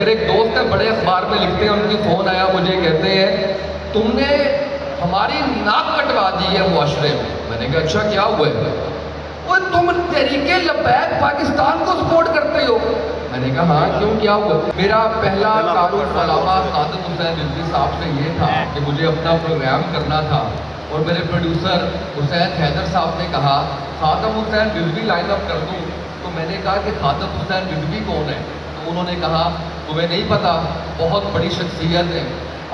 میرے ایک دوست ہیں بڑے اخبار میں لکھتے ہیں، ان کی فون آیا مجھے، کہتے ہیں تم نے ہماری ناک کٹوا دی ہے معاشرے میں۔ میں نے کہا اچھا کیا ہوا ہے؟ وہ تم تحریک لبیک پاکستان کو سپورٹ کرتے ہو۔ میں نے کہا ہاں کیوں، کیا ہوا؟ میرا پہلا تعارف علامہ خادم حسین رضوی صاحب سے یہ تھا کہ مجھے اپنا پروگرام کرنا تھا، اور میرے پروڈیوسر حسین حیدر صاحب نے کہا خادم حسین رضوی لائن اپ کر دوں، تو میں نے کہا کہ خادم حسین رضوی کون ہے؟ تو انہوں نے کہا تمہیں نہیں پتا، بہت بڑی شخصیت ہے،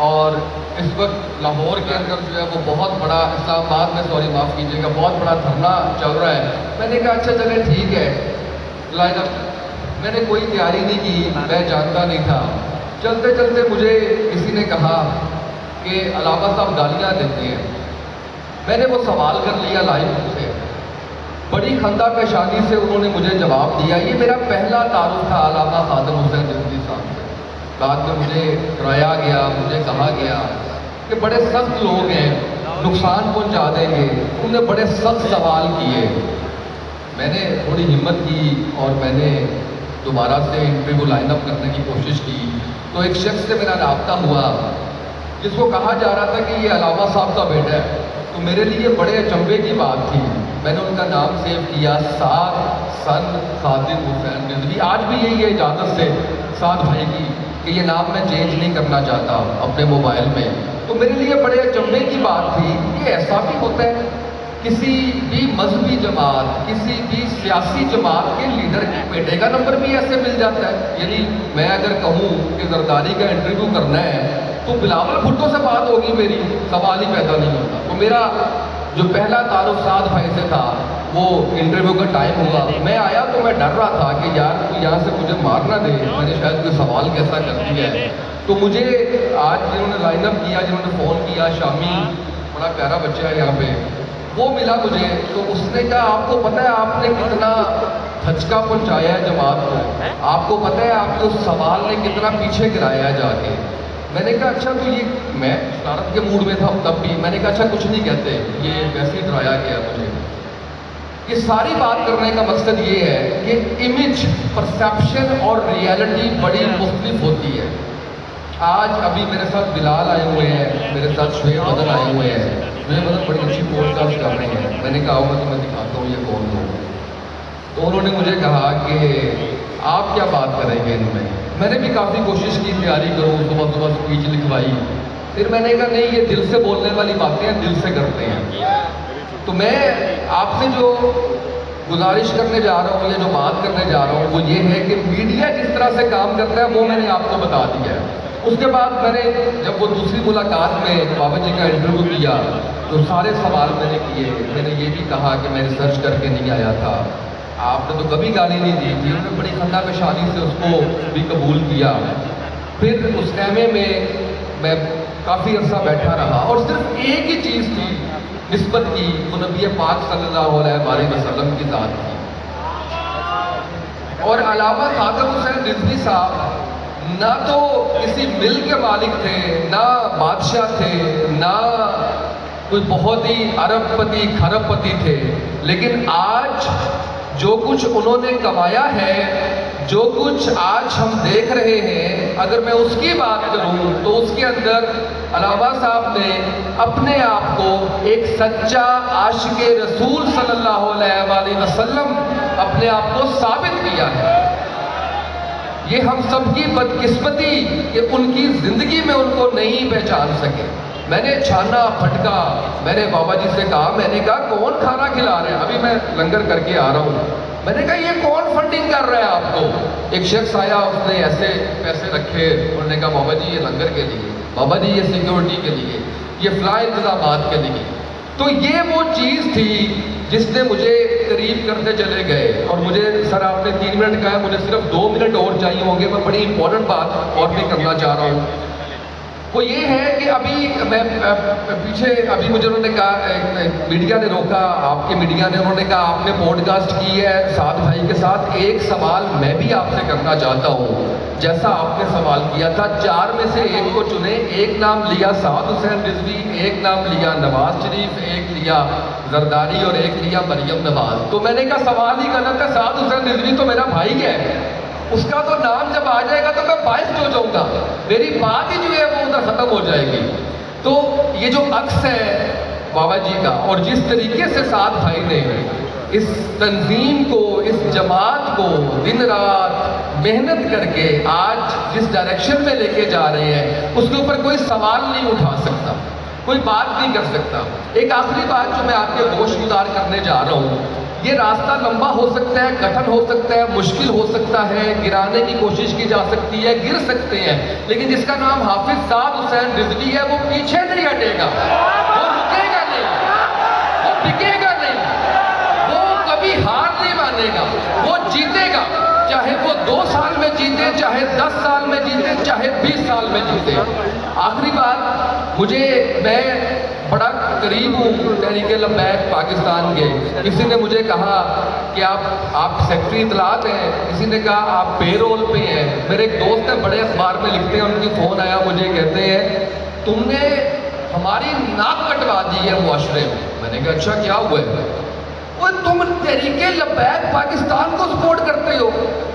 اور اس وقت لاہور کے اندر جو ہے وہ بہت بڑا، اسلام آباد میں سوری معاف کیجیے گا، بہت بڑا دھرنا چل رہا ہے۔ میں نے کہا اچھا چلے ٹھیک ہے لائن اپ۔ میں نے کوئی تیاری نہیں کی، میں جانتا نہیں تھا۔ چلتے چلتے مجھے کسی نے کہا کہ علامہ صاحب گالیاں دیتے ہیں۔ میں نے وہ سوال کر لیا لائیو سے، بڑی خندہ پیشانی سے انہوں نے مجھے جواب دیا۔ یہ میرا پہلا تعارف تھا علامہ خادم حسین رضوی صاحب سے۔ بعد میں مجھے ڈرایا گیا، مجھے کہا گیا کہ بڑے سخت لوگ ہیں، نقصان پہنچا دیں گے، انہوں نے بڑے سخت سوال کیے۔ میں نے تھوڑی ہمت کی اور میں نے دوبارہ سے انٹرویو لائن اپ کرنے کی کوشش کی، تو ایک شخص سے میرا رابطہ ہوا جس کو کہا جا رہا تھا کہ یہ علامہ صاحب کا بیٹا ہے۔ تو میرے لیے بڑے اچنبے کی بات تھی۔ میں نے ان کا نام سیو کیا، سعد سن خادم حسین رضوی۔ آج بھی یہی ہے اجازت سے سعد بھائی کی کہ یہ نام میں چینج نہیں کرنا چاہتا اپنے موبائل میں۔ تو میرے لیے بڑے اچنبے کی بات تھی کہ ایسا بھی ہوتا ہے، کسی بھی مذہبی جماعت، کسی بھی سیاسی جماعت کے لیڈر کے بیٹے کا نمبر بھی ایسے مل جاتا ہے۔ یعنی میں اگر کہوں کہ زرداری کا انٹرویو کرنا ہے تو بلاول بھٹو سے بات ہوگی میری، سوال ہی پیدا نہیں ہوتا۔ تو میرا جو پہلا تعارف سعد بھائی سے تھا، وہ انٹرویو کا ٹائم ہوا، میں آیا تو میں ڈر رہا تھا کہ یار کوئی یہاں سے مجھے مار نہ دے، میں نے شاید کوئی سوال کیسا کر دیا ہے۔ تو مجھے آج جنہوں نے لائن اپ کیا، جنہوں نے فون کیا، شامی بڑا پیارا بچہ ہے یہاں پہ، وہ ملا مجھے، تو اس نے کہا آپ کو پتہ ہے آپ نے کتنا دھچکا پہنچایا ہے جماعت کو، آپ کو پتہ ہے آپ کے اس سوال نے کتنا پیچھے گرایا ہے جا کے۔ میں نے کہا اچھا، تو یہ میں شرارت کے موڈ میں تھا تب بھی، میں نے کہا اچھا کچھ نہیں کہتے، یہ ویسے ہی ڈرایا گیا مجھے۔ یہ ساری بات کرنے کا مقصد یہ ہے کہ امیج، پرسیپشن اور ریئلٹی بڑی مختلف ہوتی ہے۔ آج ابھی میرے ساتھ بلال آئے ہوئے ہیں، میرے ساتھ شعیب بدر آئے ہوئے ہیں، شعیب بدر بڑی اچھی پوڈ کاسٹ کر رہے ہیں۔ میں نے کہا میں تمہیں دکھاتا ہوں یہ کون لوگ۔ تو انہوں نے مجھے کہا کہ آپ کیا بات کریں گے ان میں نے بھی کافی کوشش کی تیاری کروں، صبح صبح اسپیچ لکھوائی، پھر میں نے کہا نہیں یہ دل سے بولنے والی باتیں ہیں، دل سے کرتے ہیں۔ تو میں آپ سے جو گزارش کرنے جا رہا ہوں یا جو بات کرنے جا رہا ہوں وہ یہ ہے کہ میڈیا جس طرح سے کام کرتا ہے وہ میں نے آپ کو بتا دیا ہے۔ اس کے بعد میں نے جب وہ دوسری ملاقات میں بابا جی کا انٹرویو کیا تو سارے سوال میں نے کیے، میں نے یہ بھی کہا کہ میں ریسرچ کر کے نہیں آیا تھا، آپ نے تو کبھی گالی نہیں دی تھی۔ انہوں نے بڑی خندہ پیشانی سے اس کو بھی قبول کیا۔ پھر اس خیمے میں کافی عرصہ بیٹھا رہا اور صرف ایک ہی چیز تھی نسبت کی، وہ نبی پاک صلی اللہ علیہ وسلم کی ذات تھی۔ اور علامہ خادم حسین رضوی صاحب نہ تو کسی مل کے مالک تھے، نہ بادشاہ تھے، نہ کوئی بہت ہی ارب پتی کھرب پتی تھے، لیکن آج جو کچھ انہوں نے کمایا ہے، جو کچھ آج ہم دیکھ رہے ہیں، اگر میں اس کی بات کروں تو اس کے اندر علامہ صاحب نے اپنے آپ کو ایک سچا عاشق رسول صلی اللہ علیہ وسلم اپنے آپ کو ثابت کیا ہے۔ یہ ہم سب کی بدقسمتی کہ ان کی زندگی میں ان کو نہیں پہچان سکے۔ میں نے چھانا پھٹکا، میں نے بابا جی سے کہا، میں نے کہا کون کھانا کھلا رہے ہیں؟ ابھی میں لنگر کر کے آ رہا ہوں۔ میں نے کہا یہ کون فنڈنگ کر رہا ہے آپ کو؟ ایک شخص آیا، اس نے ایسے پیسے رکھے، انہوں نے کہا بابا جی یہ لنگر کے لیے، بابا جی یہ سیکیورٹی کے لیے، یہ فلاں انتظامات کے لیے۔ تو یہ وہ چیز تھی جس نے مجھے قریب کرتے چلے گئے۔ اور مجھے سر آپ نے 3 منٹ کہا ہے، مجھے صرف 2 منٹ اور چاہیے ہوں گے، میں بڑی امپورٹنٹ بات اور بھی کرنا چاہ رہا ہوں۔ وہ یہ ہے کہ ابھی میں پیچھے ابھی مجھے انہوں نے کہا، میڈیا نے روکا، آپ کے میڈیا نے، انہوں نے کہا آپ نے پوڈ کاسٹ کی ہے سعد بھائی کے ساتھ، ایک سوال میں بھی آپ سے کرنا چاہتا ہوں جیسا آپ نے سوال کیا تھا۔ 4 میں سے ایک کو چنے، ایک نام لیا سعد حسین رضوی، ایک نام لیا نواز شریف، ایک لیا زرداری اور ایک لیا مریم نواز۔ تو میں نے کہا سوال ہی غلط ہے، سعد حسین رضوی تو میرا بھائی ہے، اس کا تو نام جب آ جائے گا تو میں باعث جو جاؤں گا میری بات ہی جو ہے وہ ادھر ختم ہو جائے گی. تو یہ جو عکس ہے بابا جی کا اور جس طریقے سے سعد بھائی نے اس تنظیم کو اس جماعت کو دن رات محنت کر کے آج جس ڈائریکشن میں لے کے جا رہے ہیں اس کے اوپر کوئی سوال نہیں اٹھا سکتا, کوئی بات نہیں کر سکتا. ایک آخری بات جو میں آپ کے گوش گزار کرنے جا رہا ہوں, یہ راستہ لمبا ہو سکتا ہے, کٹھن ہو سکتا ہے, مشکل ہو سکتا ہے, گرانے کی کوشش کی جا سکتی ہے, گر سکتے ہیں, لیکن جس کا نام حافظ صاحب حسین رضوی ہے وہ پیچھے نہیں ہٹے گا, وہ رکے گا نہیں, وہ ٹکے گا نہیں, وہ کبھی ہار نہیں مانے گا, وہ جیتے گا. چاہے وہ 2 سال میں جیتے, چاہے 10 سال میں جیتے, چاہے 20 سال میں جیتے. آخری بات, میں بڑا قریب ہوں تحریک لبیک پاکستان کے. کسی نے مجھے کہا کہ آپ سیکٹری اطلاعات ہیں, کسی نے کہا آپ پے رول پہ ہیں. میرے ایک دوست ہیں بڑے اخبار میں لکھتے ہیں, ان کی فون آیا مجھے, کہتے ہیں تم نے ہماری ناک کٹوا دی ہے معاشرے میں. میں نے کہا اچھا کیا ہوا ہے؟ وہ تم تحریک لبیک پاکستان کو سپورٹ کرتے ہو.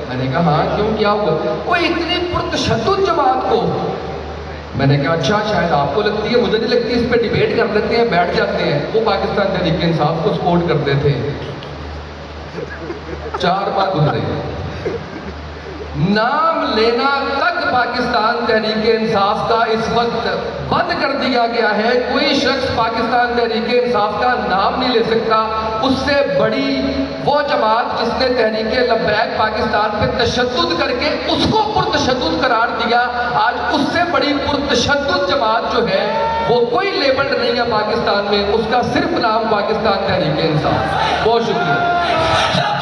میں نے کہا ہاں کیوں, کیا ہوا؟ وہ اتنی پرتشدد جماعت کو. میں نے کہا اچھا شاید آپ کو لگتی ہے, مجھے نہیں لگتی, اس پہ ڈیبیٹ کر لیتے ہیں, بیٹھ جاتے ہیں. وہ پاکستان تحریک انصاف کو سپورٹ کرتے تھے. 4 ماہ گزرے, نام لینا تک پاکستان تحریک انصاف کا اس وقت بند کر دیا گیا ہے. کوئی شخص پاکستان تحریک انصاف کا نام نہیں لے سکتا. اس سے بڑی وہ جماعت جس نے تحریک لبیک پاکستان پہ تشدد کر کے اس کو پرتشدد قرار دیا, آج اس سے بڑی پرتشدد جماعت جو ہے وہ کوئی لیبلڈ نہیں ہے پاکستان میں, اس کا صرف نام پاکستان تحریک انصاف. بہت شکریہ.